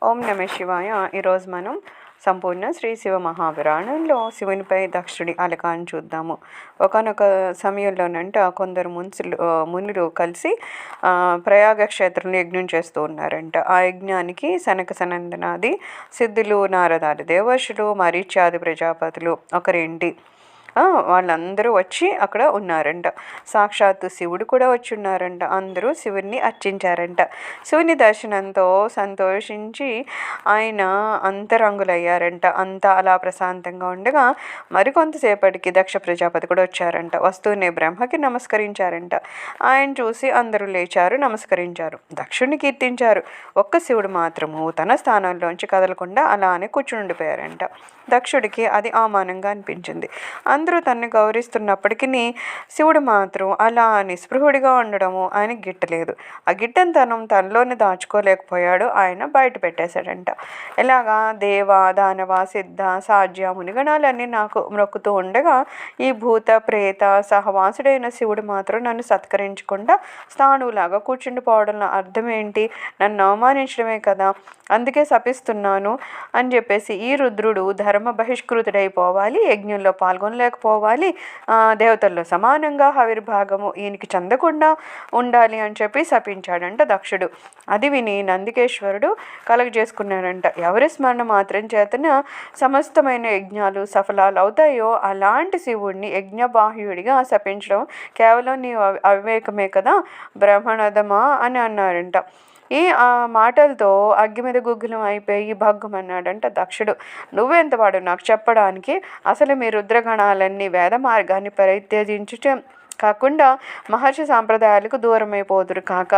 ఓం నమ శివాయ. ఈరోజు మనం సంపూర్ణ శ్రీ శివ మహాపురాణంలో శివునిపై దక్షుడి అలకాన్ని చూద్దాము. ఒకానొక సమయంలోనంట కొందరు మునులు కలిసి ప్రయాగ క్షేత్రంలో యజ్ఞం చేస్తూ ఉన్నారంట. ఆ యజ్ఞానికి సనక సనందనాది సిద్ధులు, నారదాది దేవర్షులు, మరీచ్యాది ప్రజాపతులు ఒకరేంటి వాళ్ళందరూ వచ్చి అక్కడ ఉన్నారంట. సాక్షాత్తు శివుడు కూడా వచ్చి ఉన్నారంట. అందరూ శివుడిని అర్చించారంట. శివుని దర్శనంతో సంతోషించి ఆయన అంతరంగులయ్యారంట. అంతా అలా ప్రశాంతంగా ఉండగా మరికొంతసేపటికి దక్ష ప్రజాపతి కూడా వచ్చారంట. వస్తూనే బ్రహ్మకి నమస్కరించారంట. ఆయన చూసి అందరూ లేచారు, నమస్కరించారు, దక్షుడిని కీర్తించారు. ఒక్క శివుడు మాత్రము తన స్థానంలోంచి కదలకుండా అలానే కూర్చుండిపోయారంట. దక్షుడికి అది అవమానంగా అనిపించింది. అందరూ తన్ని గౌరవిస్తున్నప్పటికీ శివుడు మాత్రం అలా నిస్పృహుడిగా ఉండడము ఆయన గిట్టలేదు. ఆ గిట్టనితనం తనలోనే దాచుకోలేకపోయాడు. ఆయన బయట పెట్టేశాడంట. ఎలాగా దేవ, దానవ, సిద్ధ, సాధ్య, మునిగణాలన్నీ నాకు మొక్కుతూ ఉండగా ఈ భూత ప్రేత సహవాసుడైన శివుడు మాత్రం నన్ను సత్కరించకుండా స్థాణువులాగా కూర్చుండిపోవడంలో అర్థం ఏంటి? నన్ను అవమానించడమే కదా, అందుకే శపిస్తున్నాను అని చెప్పేసి ఈ రుద్రుడు ధర్మ బహిష్కృతుడైపోవాలి, యజ్ఞంలో పాల్గొనలేకపోవాలి, దేవతల్లో సమానంగా ఆవిర్భాగము ఈయనకి చెందకుండా ఉండాలి అని చెప్పి శపించాడంట దక్షుడు. అది విని నందికేశ్వరుడు కలగజేసుకున్నాడంట. ఎవరి స్మరణ మాత్రం చేతన సమస్తమైన యజ్ఞాలు సఫలాలు అవుతాయో అలాంటి శివుడిని యజ్ఞబాహ్యుడిగా శపించడం కేవలం నీ అవివేకమే కదా బ్రహ్మణదమా అని అన్నారంట. ఆ మాటలతో అగ్గి మీద గుగ్గులం అయిపోయి భగ్గమన్నాడంట దక్షుడు. నువ్వెంత వాడు నాకు చెప్పడానికి? అసలు మీ రుద్రగణాలన్నీ వేద మార్గాన్ని పరిత్యజించటం కాకుండా మహర్షి సాంప్రదాయాలకు దూరమైపోదురు కాక,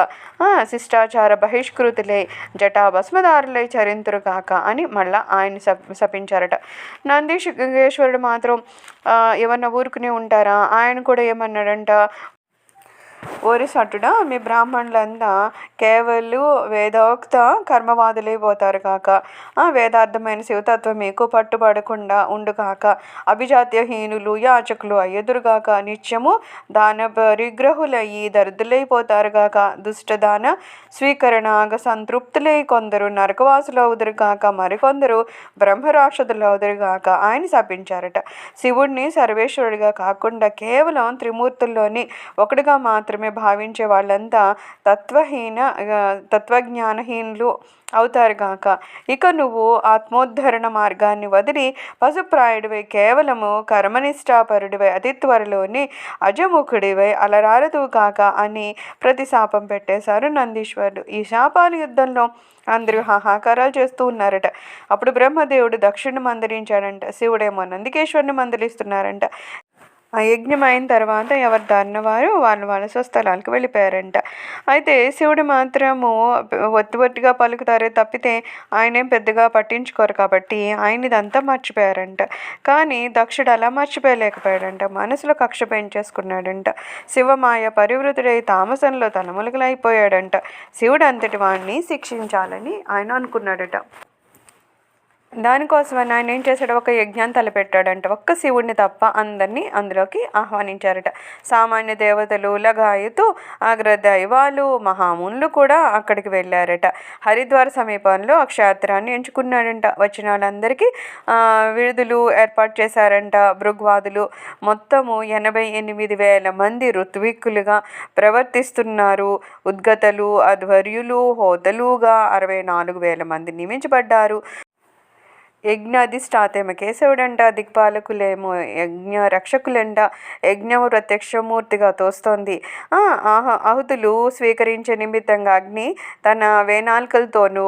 శిష్టాచార బహిష్కృతులై జటాభస్మదారులై చరింతురు కాక అని మళ్ళా ఆయన శపించారట. నందీశ్వరుడు మాత్రం ఏమన్నా ఊరుకునే ఉంటారా? ఆయన కూడా ఏమన్నాడంట, ఓరి సట్టుడా, మీ బ్రాహ్మణులంతా కేవలం వేదోక్త కర్మవాదులైపోతారు కాక, వేదార్థమైన శివతత్వం మీకు పట్టుబడకుండా ఉండు కాక, అభిజాత్యహీనులు యాచకులు అయ్యదురుగాక, నిత్యము దాన పరిగ్రహులయ్యి దరిద్రులైపోతారు కాక, దుష్టదాన స్వీకరణాగ సంతృప్తులై కొందరు నరకవాసులు అవుదురు కాక, మరికొందరు బ్రహ్మరాక్షసులు అవుదురు కాక ఆయన శపించారట. శివుడిని సర్వేశ్వరుడిగా కాకుండా కేవలం త్రిమూర్తుల్లోని ఒకటిగా మాత్రమే భావించే వాళ్ళంతా తత్వజ్ఞానహీనులు అవుతారు గాక. ఇక నువ్వు ఆత్మోద్ధరణ మార్గాన్ని వదిలి పశుప్రాయుడివై కేవలము కర్మనిష్టాపరుడివై అతి త్వరలోని అజముఖుడివై అలరారదు కాక అని ప్రతిశాపం పెట్టేశారు నందీశ్వరుడు. ఈ శాపాల యుద్ధంలో అందరూ హాహాకారాలు చేస్తూ ఉన్నారట. అప్పుడు బ్రహ్మదేవుడు దక్షుడిని మందలించాడంట. శివుడేమో నందికేశ్వరుని మందలిస్తున్నారంట. ఆ యజ్ఞం అయిన తర్వాత ఎవరి దారిన వారు వాళ్ళ స్వస్థలాలకు వెళ్ళిపోయారంట. అయితే శివుడు మాత్రము ఒత్తిగా పలుకుతారే తప్పితే ఆయనేం పెద్దగా పట్టించుకోరు కాబట్టి ఆయన ఇదంతా మర్చిపోయారంట. కానీ దక్షుడు అలా మర్చిపోయలేకపోయాడంట. మనసులో కక్ష పెంచేసుకున్నాడంట. శివమాయ పరివృతుడై తామసంలో తలములకలైపోయాడంట. శివుడు అంతటి వాడిని శిక్షించాలని ఆయన అనుకున్నాడట. దానికోసమని ఆయన ఏం చేశాడు, ఒక యజ్ఞాన్ని తలపెట్టాడంట. ఒక్క శివుడిని తప్ప అందరినీ అందులోకి ఆహ్వానించారట. సామాన్య దేవతలు, లగాయతు, అగ్రదైవాలు, మహామునులు కూడా అక్కడికి వెళ్ళారట. హరిద్వార సమీపంలో ఆ క్షేత్రాన్ని ఎంచుకున్నాడంట. వచ్చిన వాళ్ళందరికీ విడుదలు ఏర్పాటు చేశారంట. భృగ్వాదులు మొత్తము 88,000 మంది ఋత్విక్కులుగా ప్రవర్తిస్తున్నారు. ఉద్గతలు, అధ్వర్యులు, హోతలుగా 64,000 మంది నియమించబడ్డారు. యజ్ఞాధిష్ఠాతేమో కేశవుడంట, దిక్పాలకులేమో యజ్ఞ రక్షకులంట. యజ్ఞము ప్రత్యక్షమూర్తిగా తోస్తోంది. ఆహుతులు స్వీకరించే నిమిత్తంగా అగ్ని తన వేనాల్కలతోనూ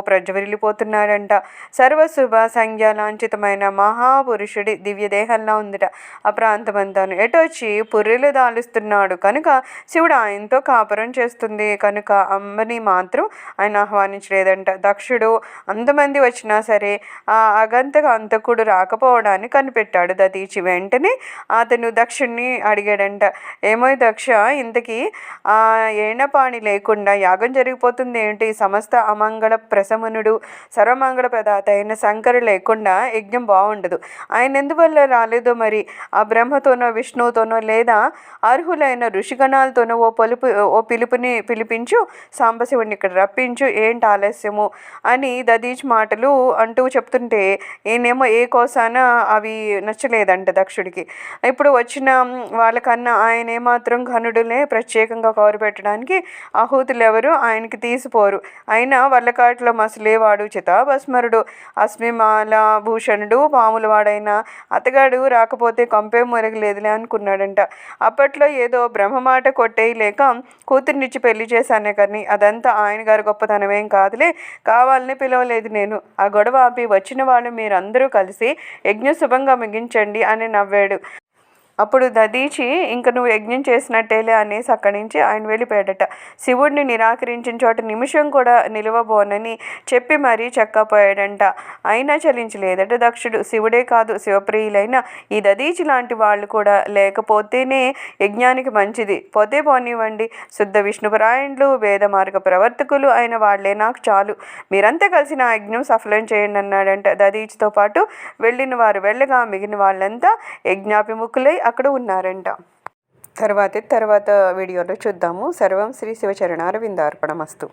ప్రజ్వరిల్లిపోతున్నాడంట. సర్వశుభ సంజ్ఞాలాంఛితమైన మహాపురుషుడి దివ్యదేహంలా ఉందిట. ఆ ప్రాంతమంతాను ఎటొచ్చి పుర్రెలు దాలుస్తున్నాడు కనుక శివుడు ఆయనతో కాపురం చేస్తుంది కనుక అంబని మాత్రం ఆయన ఆహ్వానించలేదంట. దక్షుడు అంతమంది వచ్చినా సరే ఆ అగంతక అంతకుడు రాకపోవడాన్ని కనిపెట్టాడు దధీచి. వెంటనే అతను దక్షుణ్ణి అడిగాడంట, ఏమోయ్ దక్ష, ఇంతకీ ఏణపాణి లేకుండా యాగం జరిగిపోతుంది ఏంటి? సమస్త అమంగళ ప్రశమనుడు సర్వమంగళ ప్రదాత అయిన శంకరు లేకుండా యజ్ఞం బాగుండదు. ఆయన ఎందువల్ల రాలేదో మరి? ఆ బ్రహ్మతోనో విష్ణువుతోనో లేదా అర్హులైన ఋషిగణాలతోనో ఓ పిలుపుని పిలిపించు, సాంబశివుడిని ఇక్కడ రప్పించు, ఏంటి ఆలస్యము అని దధీచి మాటలు అంటూ చెప్తుంటే ఈయనేమో ఏ కోసాన అవి నచ్చలేదంట దక్షుడికి. ఇప్పుడు వచ్చిన వాళ్ళకన్నా ఆయన ఏమాత్రం ఘనుడులే, ప్రత్యేకంగా కౌరు పెట్టడానికి ఆహూతులు ఎవరు ఆయనకి తీసిపోరు. అయినా వల్లకాట్లో మసలేవాడు, చితాభస్మరుడు, అశ్మిమాల భూషణుడు, పాముల వాడైన అతగాడు రాకపోతే కంపే మురగలేదులే అనుకున్నాడంట. అప్పట్లో ఏదో బ్రహ్మమాట కొట్టేయలేక కూతుర్నిచ్చి పెళ్లి చేశానే కానీ అదంతా ఆయన గారి గొప్పతనమేం కాదులే, కావాలని పిలవలేదు నేను. ఆ గొడవ ఆపి వచ్చిన వాళ్ళు మీరందరూ కలిసి యజ్ఞ శుభంగా ముగించండి అని నవ్వాడు. అప్పుడు దధీచి, ఇంక నువ్వు యజ్ఞం చేసినట్టేలే అనేసి అక్కడి నుంచి ఆయన వెళ్ళిపోయాడట. శివుడిని నిరాకరించిన చోట నిమిషం కూడా నిలవబోనని చెప్పి మరీ చెక్కపోయాడంట. అయినా చలించలేదట దక్షుడు. శివుడే కాదు, శివప్రియులైన ఈ దధీచి లాంటి వాళ్ళు కూడా లేకపోతేనే యజ్ఞానికి మంచిది. పోతే పోనివ్వండి, శుద్ధ విష్ణుపరాయణులు, వేద మార్గ ప్రవర్తకులు అయిన వాళ్లే నాకు చాలు. మీరంతా కలిసి నా యజ్ఞం సఫలం చేయండి అన్నాడంట. దధీచితో పాటు వెళ్ళిన వారు వెళ్ళగా మిగిలిన వాళ్ళంతా యజ్ఞాభిముఖులై అక్కడ ఉన్నారంట. తర్వాత వీడియోలో చూద్దాము. సర్వం శ్రీ శివచరణారవిందార్పణమస్తు.